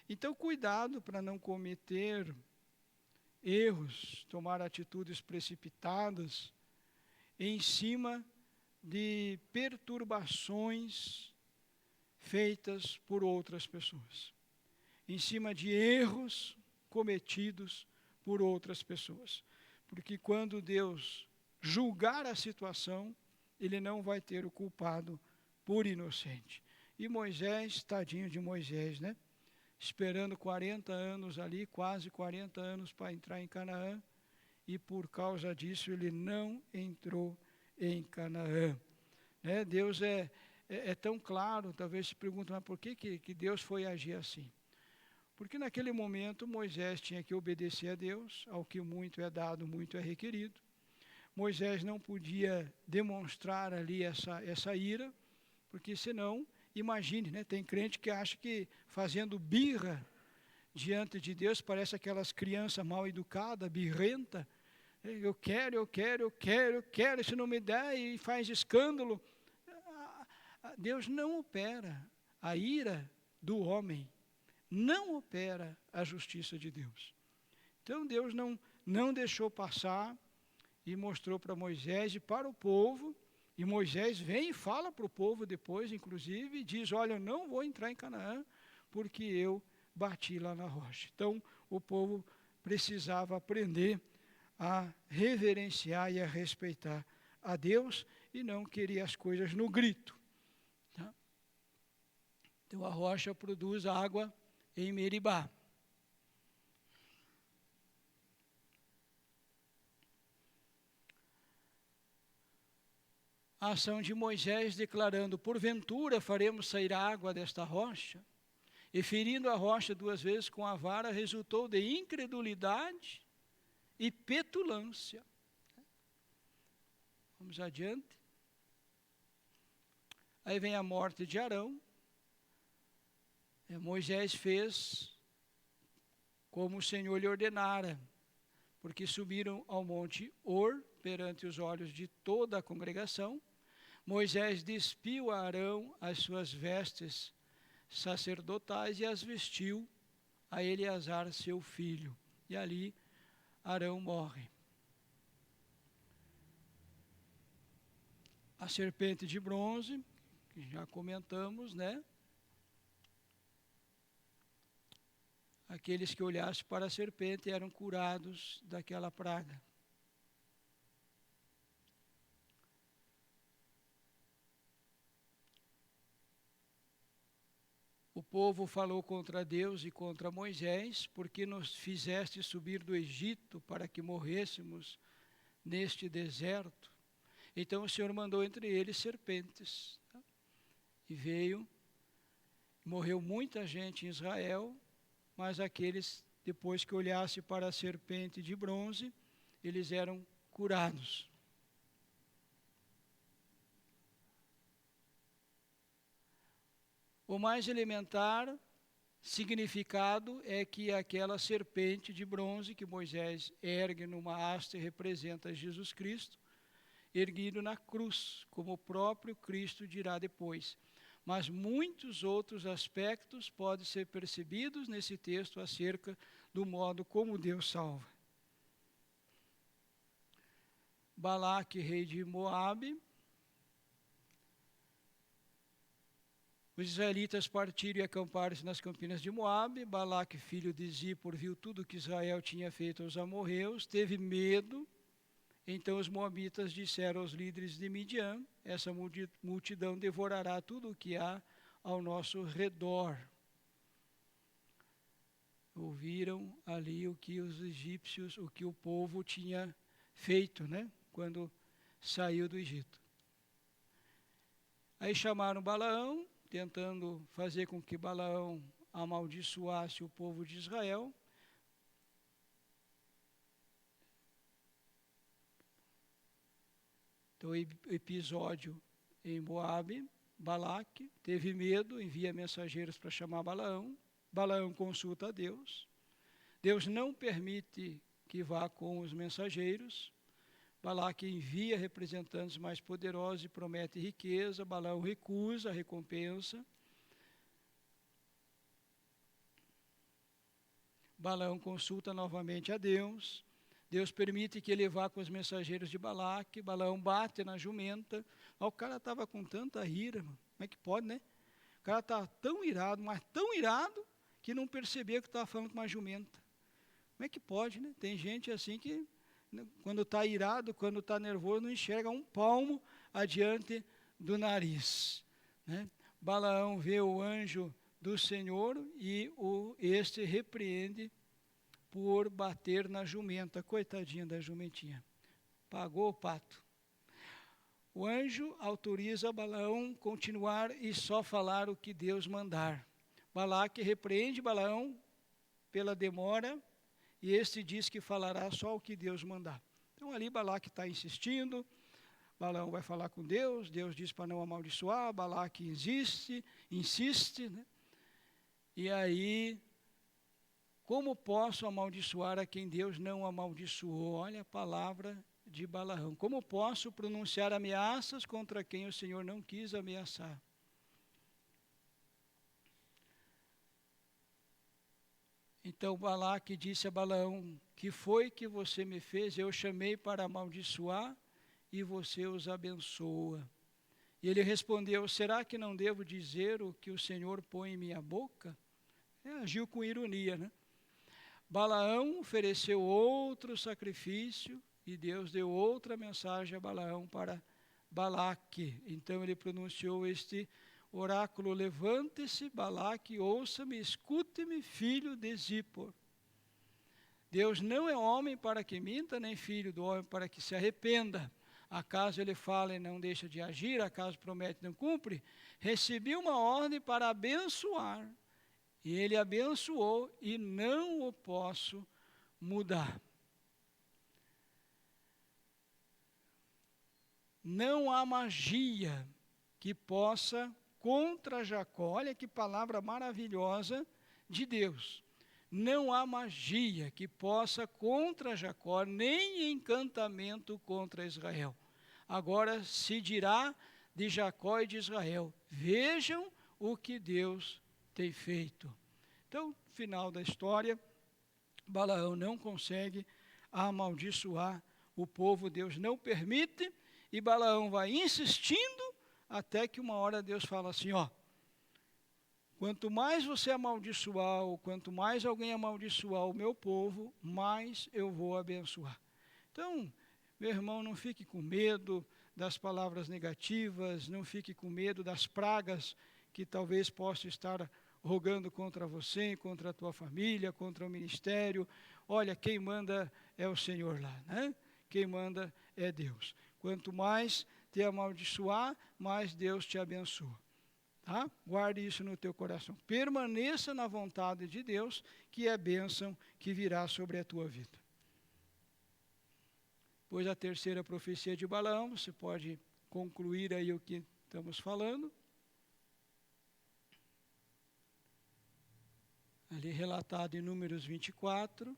Então, cuidado para não cometer erros, tomar atitudes precipitadas em cima de perturbações feitas por outras pessoas, em cima de erros cometidos por outras pessoas. Porque quando Deus julgar a situação, ele não vai ter o culpado por inocente. E Moisés, tadinho de Moisés, né? Esperando 40 anos ali, quase 40 anos para entrar em Canaã, e por causa disso ele não entrou em Canaã. Né? Deus é tão claro, talvez se pergunte, mas por que Deus foi agir assim? Porque naquele momento Moisés tinha que obedecer a Deus, ao que muito é dado, muito é requerido. Moisés não podia demonstrar ali essa ira, porque senão, imagine, né, tem crente que acha que fazendo birra diante de Deus, parece aquelas crianças mal educadas, birrenta, eu quero, se não me der, e faz escândalo. Deus não opera a ira do homem, não opera a justiça de Deus. Então Deus não deixou passar e mostrou para Moisés e para o povo, e Moisés vem e fala para o povo depois, inclusive, e diz, olha, eu não vou entrar em Canaã, porque eu bati lá na rocha. Então, o povo precisava aprender a reverenciar e a respeitar a Deus, e não querer as coisas no grito. Tá? Então, a rocha produz água em Meribá. A ação de Moisés declarando, porventura faremos sair água desta rocha, e ferindo a rocha 2 vezes com a vara, resultou de incredulidade e petulância. Vamos adiante. Aí vem a morte de Arão. Moisés fez como o Senhor lhe ordenara, porque subiram ao monte Or, perante os olhos de toda a congregação. Moisés despiu a Arão as suas vestes sacerdotais e as vestiu a Eleazar, seu filho. E ali Arão morre. A serpente de bronze, que já comentamos, né? Aqueles que olhassem para a serpente eram curados daquela praga. O povo falou contra Deus e contra Moisés, porque nos fizeste subir do Egito para que morrêssemos neste deserto. Então o Senhor mandou entre eles serpentes. Tá? E morreu muita gente em Israel, mas aqueles, depois que olhassem para a serpente de bronze, eles eram curados. O mais elementar significado é que aquela serpente de bronze que Moisés ergue numa haste representa Jesus Cristo, erguido na cruz, como o próprio Cristo dirá depois. Mas muitos outros aspectos podem ser percebidos nesse texto acerca do modo como Deus salva. Balaque, rei de Moabe. O Os israelitas partiram e acamparam-se nas campinas de Moabe. Balaque, filho de Zippor, viu tudo que Israel tinha feito aos amorreus, teve medo. Então os moabitas disseram aos líderes de Midian: essa multidão devorará tudo o que há ao nosso redor. Ouviram ali o que os egípcios, o que o povo tinha feito, né? Quando saiu do Egito. Aí chamaram Balaão, tentando fazer com que Balaão amaldiçoasse o povo de Israel. Então, o episódio em Moabe, Balaque teve medo, envia mensageiros para chamar Balaão. Balaão consulta a Deus. Deus não permite que vá com os mensageiros. Balaque envia representantes mais poderosos e promete riqueza. Balaão recusa a recompensa. Balaão consulta novamente a Deus. Deus permite que ele vá com os mensageiros de Balaque. Balaão bate na jumenta. O cara estava com tanta ira, mano. Como é que pode, né? O cara estava tão irado, mas tão irado, que não percebeu que estava falando com uma jumenta. Como é que pode, né? Tem gente assim que, quando está irado, quando está nervoso, não enxerga um palmo adiante do nariz, né? Balaão vê o anjo do Senhor e este repreende por bater na jumenta. Coitadinha da jumentinha. Pagou o pato. O anjo autoriza Balaão continuar e só falar o que Deus mandar. Balaque repreende Balaão pela demora e este diz que falará só o que Deus mandar. Então ali Balaque está insistindo, Balaão vai falar com Deus, Deus diz para não amaldiçoar, Balaque insiste, né? E aí, como posso amaldiçoar a quem Deus não amaldiçoou? Olha a palavra de Balaão. Como posso pronunciar ameaças contra quem o Senhor não quis ameaçar? Então Balaque disse a Balaão: que foi que você me fez? Eu chamei para amaldiçoar e você os abençoa. E ele respondeu: será que não devo dizer o que o Senhor põe em minha boca? Agiu com ironia, né? Balaão ofereceu outro sacrifício e Deus deu outra mensagem a Balaão para Balaque. Então ele pronunciou este oráculo: levante-se, Balaque, ouça-me, escute-me, filho de Zippor. Deus não é homem para que minta, nem filho do homem para que se arrependa. Acaso ele fala e não deixa de agir? Acaso promete e não cumpre? Recebi uma ordem para abençoar, e ele abençoou, e não o posso mudar. Não há magia que possa contra Jacó. Olha que palavra maravilhosa de Deus. Não há magia que possa contra Jacó, nem encantamento contra Israel. Agora se dirá de Jacó e de Israel: vejam o que Deus tem feito. Então, final da história, Balaão não consegue amaldiçoar o povo, Deus não permite, e Balaão vai insistindo, até que uma hora Deus fala assim: ó, quanto mais você amaldiçoar, ou quanto mais alguém amaldiçoar o meu povo, mais eu vou abençoar. Então, meu irmão, não fique com medo das palavras negativas, não fique com medo das pragas que talvez possa estar rogando contra você, contra a tua família, contra o ministério. Olha, quem manda é o Senhor lá, né? Quem manda é Deus. Quanto mais te amaldiçoar, mais Deus te abençoa. Tá? Guarde isso no teu coração. Permaneça na vontade de Deus, que é a bênção que virá sobre a tua vida. Pois a terceira profecia de Balaão, você pode concluir aí o que estamos falando. Ali relatado em Números 24.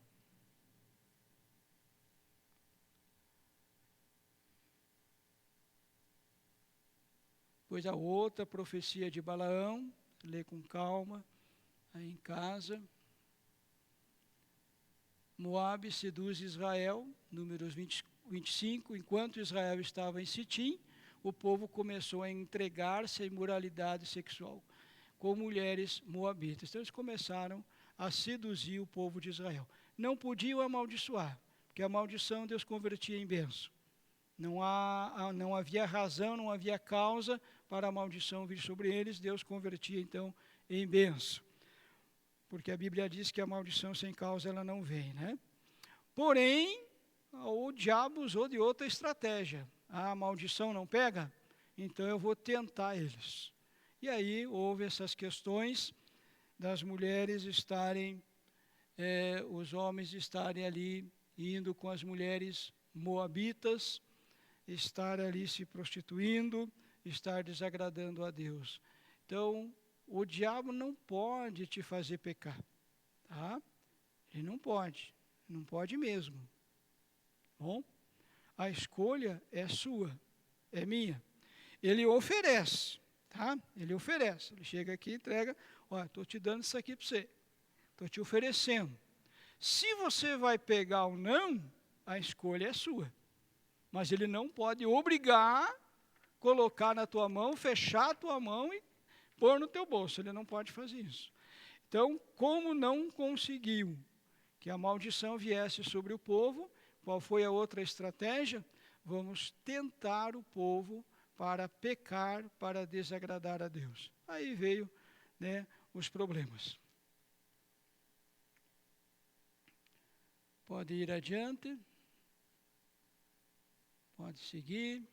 Pois a outra profecia de Balaão, lê com calma, aí em casa. Moabe seduz Israel, Números 25. Enquanto Israel estava em Sitim, o povo começou a entregar-se à imoralidade sexual. com mulheres moabitas. Então eles começaram a seduzir o povo de Israel. Não podiam amaldiçoar, porque a maldição Deus convertia em bênção. Não havia razão, não havia causa para a maldição vir sobre eles, Deus convertia então em bênção. Porque a Bíblia diz que a maldição sem causa ela não vem, né? Porém, o diabo usou de outra estratégia. A maldição não pega? Então eu vou tentar eles. E aí houve essas questões das mulheres estarem, os homens estarem ali indo com as mulheres moabitas, estar ali se prostituindo, estar desagradando a Deus. Então, o diabo não pode te fazer pecar, tá? Ele não pode mesmo. Bom, a escolha é sua, é minha. Ele oferece, tá? Ele oferece. Ele chega aqui e entrega, olha, estou te dando isso aqui para você. Estou te oferecendo. Se você vai pegar ou não, a escolha é sua. Mas ele não pode obrigar, colocar na tua mão, fechar a tua mão e pôr no teu bolso. Ele não pode fazer isso. Então, como não conseguiu que a maldição viesse sobre o povo, qual foi a outra estratégia? Vamos tentar o povo para pecar, para desagradar a Deus. Aí veio, né, os problemas. Pode ir adiante. Pode seguir.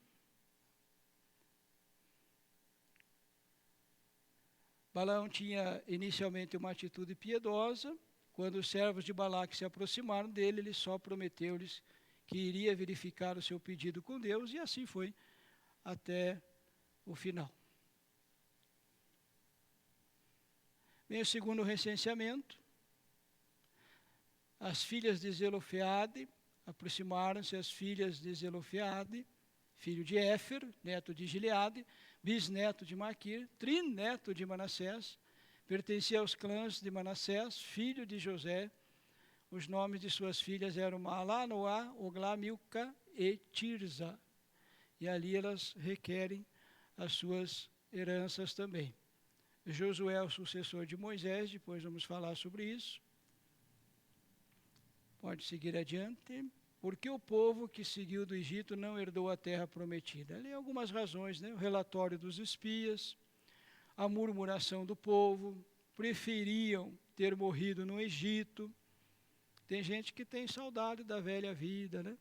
Balaão tinha inicialmente uma atitude piedosa. Quando os servos de Balaque se aproximaram dele, ele só prometeu-lhes que iria verificar o seu pedido com Deus, e assim foi até o final. Vem o segundo recenseamento. As filhas de Zelofeade, aproximaram-se as filhas de Zelofeade, filho de Éfer, neto de Gileade, bisneto de Maquir, trineto de Manassés, pertencia aos clãs de Manassés, filho de José. Os nomes de suas filhas eram Mahlá, Noá, Oglá, Milca e Tirza. E ali elas requerem as suas heranças também. Josué é o sucessor de Moisés, depois vamos falar sobre isso. Pode seguir adiante. Porque o povo que seguiu do Egito não herdou a terra prometida? Ali algumas razões, né? O relatório dos espias, a murmuração do povo, preferiam ter morrido no Egito. Tem gente que tem saudade da velha vida, né?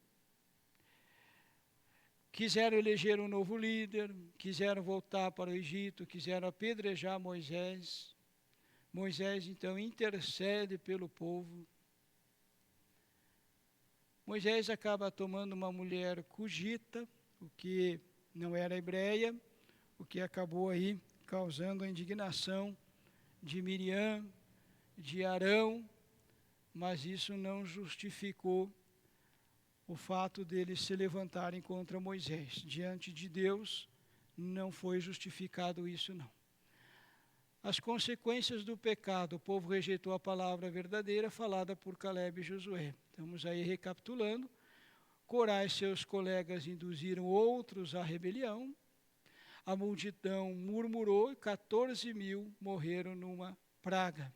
Quiseram eleger um novo líder, quiseram voltar para o Egito, quiseram apedrejar Moisés. Moisés, então, intercede pelo povo. Moisés acaba tomando uma mulher cugita, o que não era hebreia, o que acabou aí causando a indignação de Miriam, de Arão, mas isso não justificou o fato deles se levantarem contra Moisés. Diante de Deus, não foi justificado isso, não. As consequências do pecado: o povo rejeitou a palavra verdadeira falada por Calebe e Josué. Estamos aí recapitulando. Corá e seus colegas induziram outros à rebelião. A multidão murmurou e 14.000 morreram numa praga.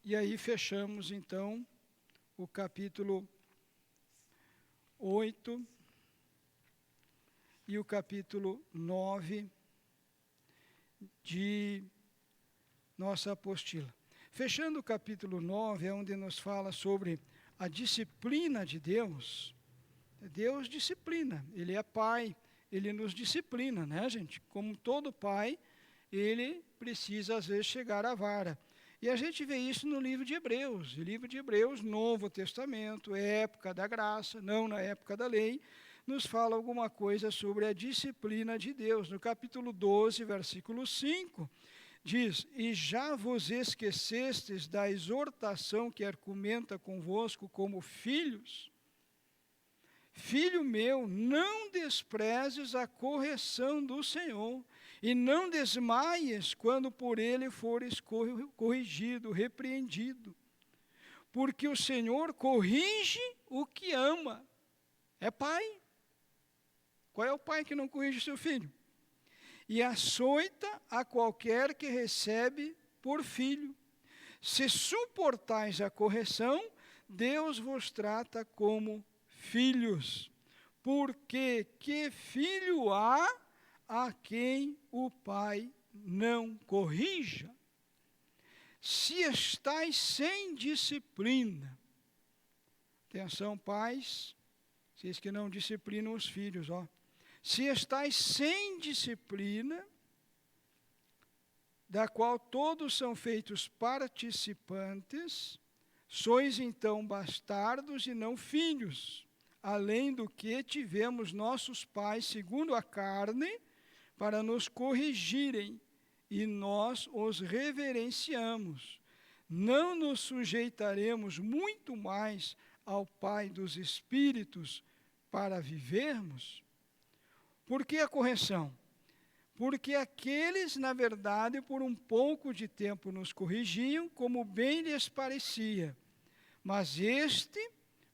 E aí fechamos então o capítulo 8 e o capítulo 9 de nossa apostila. Fechando o capítulo 9, é onde nos fala sobre a disciplina de Deus. Deus disciplina, Ele é Pai, Ele nos disciplina, né, gente? Como todo pai, Ele precisa às vezes chegar à vara. E a gente vê isso no livro de Hebreus. O livro de Hebreus, Novo Testamento, época da graça, não na época da lei, nos fala alguma coisa sobre a disciplina de Deus. No capítulo 12, versículo 5, diz: E já vos esquecestes da exortação que argumenta convosco como filhos? Filho meu, não desprezes a correção do Senhor, e não desmaies quando por ele fores corrigido, repreendido. Porque o Senhor corrige o que ama. É pai. Qual é o pai que não corrige seu filho? e açoita a qualquer que recebe por filho. Se suportais a correção, Deus vos trata como filhos. Porque que filho há a quem o pai não corrija? Se estais sem disciplina, atenção pais, vocês que não disciplinam os filhos, ó. Se estais sem disciplina, da qual todos são feitos participantes, sois então bastardos e não filhos, além do que tivemos nossos pais segundo a carne, para nos corrigirem, e nós os reverenciamos. Não nos sujeitaremos muito mais ao Pai dos Espíritos para vivermos? Por que a correção? Porque aqueles, na verdade, por um pouco de tempo nos corrigiam, como bem lhes parecia. Mas este,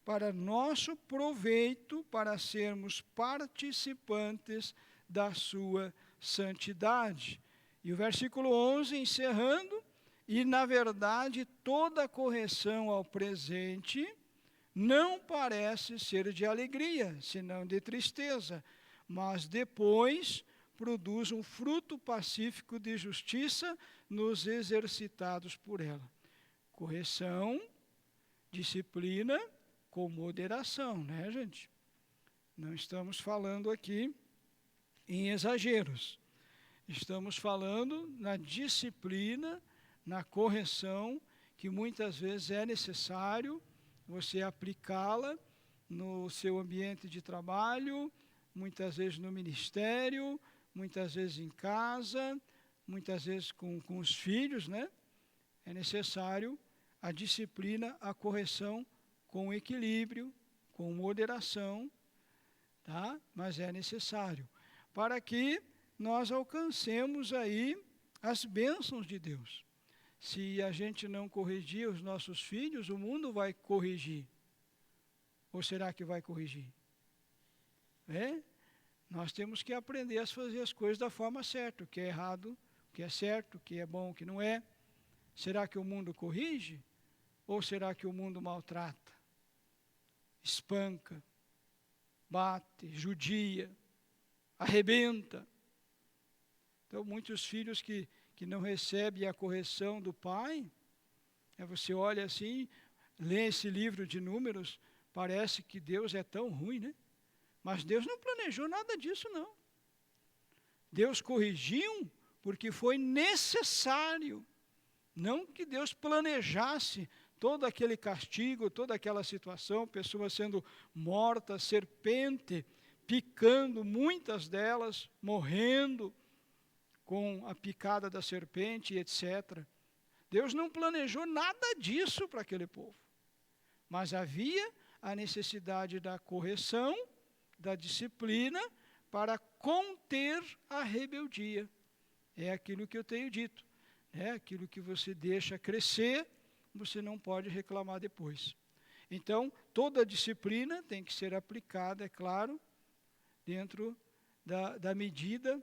para nosso proveito, para sermos participantes da sua santidade. E o versículo 11, encerrando, e na verdade toda correção ao presente não parece ser de alegria, senão de tristeza, mas depois produz um fruto pacífico de justiça nos exercitados por ela. Correção, disciplina com moderação, né, gente? Não estamos falando aqui em exageros. Estamos falando na disciplina, na correção, que muitas vezes é necessário você aplicá-la no seu ambiente de trabalho, muitas vezes no ministério, muitas vezes em casa, muitas vezes com os filhos, né? É necessário a disciplina, a correção com equilíbrio, com moderação, tá? Mas é necessário para que nós alcancemos aí as bênçãos de Deus. Se a gente não corrigir os nossos filhos, o mundo vai corrigir. Ou será que vai corrigir? Nós temos que aprender a fazer as coisas da forma certa, o que é errado, o que é certo, o que é bom, o que não é. Será que o mundo corrige? Ou será que o mundo maltrata, espanca, bate, judia, arrebenta? Então, muitos filhos que não recebem a correção do pai, você olha assim, lê esse livro de Números, parece que Deus é tão ruim, né? Mas Deus não planejou nada disso, não. Deus corrigiu porque foi necessário. Não que Deus planejasse todo aquele castigo, toda aquela situação, pessoas sendo mortas, serpente picando, muitas delas morrendo com a picada da serpente, etc. Deus não planejou nada disso para aquele povo. Mas havia a necessidade da correção, da disciplina, para conter a rebeldia. É aquilo que eu tenho dito. É aquilo que você deixa crescer, você não pode reclamar depois. Então, toda disciplina tem que ser aplicada, é claro, dentro da medida,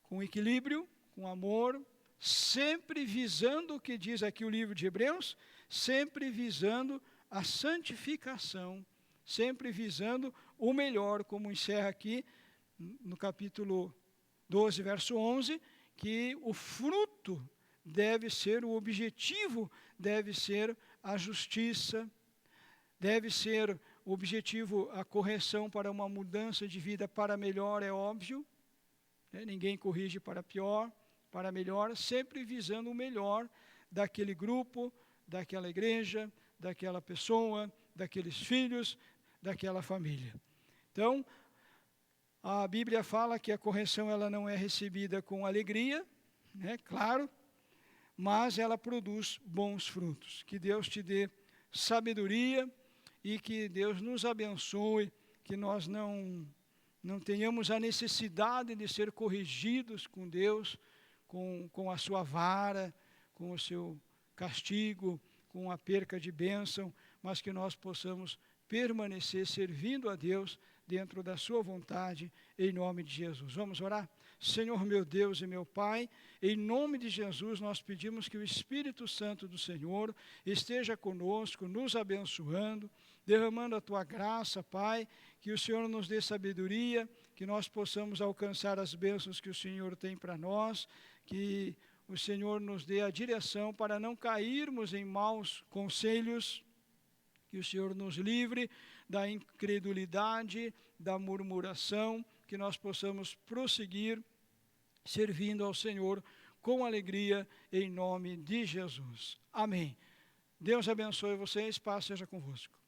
com equilíbrio, com amor, sempre visando o que diz aqui o livro de Hebreus, sempre visando a santificação, sempre visando o melhor, como encerra aqui no capítulo 12, verso 11, que o fruto deve ser, o objetivo deve ser a justiça, deve ser o objetivo a correção para uma mudança de vida para melhor, é óbvio. Ninguém corrige para pior, para melhor, sempre visando o melhor daquele grupo, daquela igreja, daquela pessoa, daqueles filhos, daquela família. Então, a Bíblia fala que a correção ela não é recebida com alegria, né, claro, mas ela produz bons frutos. Que Deus te dê sabedoria e que Deus nos abençoe, que nós não tenhamos a necessidade de ser corrigidos com Deus, com a sua vara, com o seu castigo, com a perca de bênção, mas que nós possamos permanecer servindo a Deus dentro da sua vontade, em nome de Jesus. Vamos orar? Senhor meu Deus e meu Pai, em nome de Jesus nós pedimos que o Espírito Santo do Senhor esteja conosco, nos abençoando, derramando a Tua graça, Pai, que o Senhor nos dê sabedoria, que nós possamos alcançar as bênçãos que o Senhor tem para nós, que o Senhor nos dê a direção para não cairmos em maus conselhos, que o Senhor nos livre da incredulidade, da murmuração, que nós possamos prosseguir servindo ao Senhor com alegria, em nome de Jesus. Amém. Deus abençoe vocês, paz seja convosco.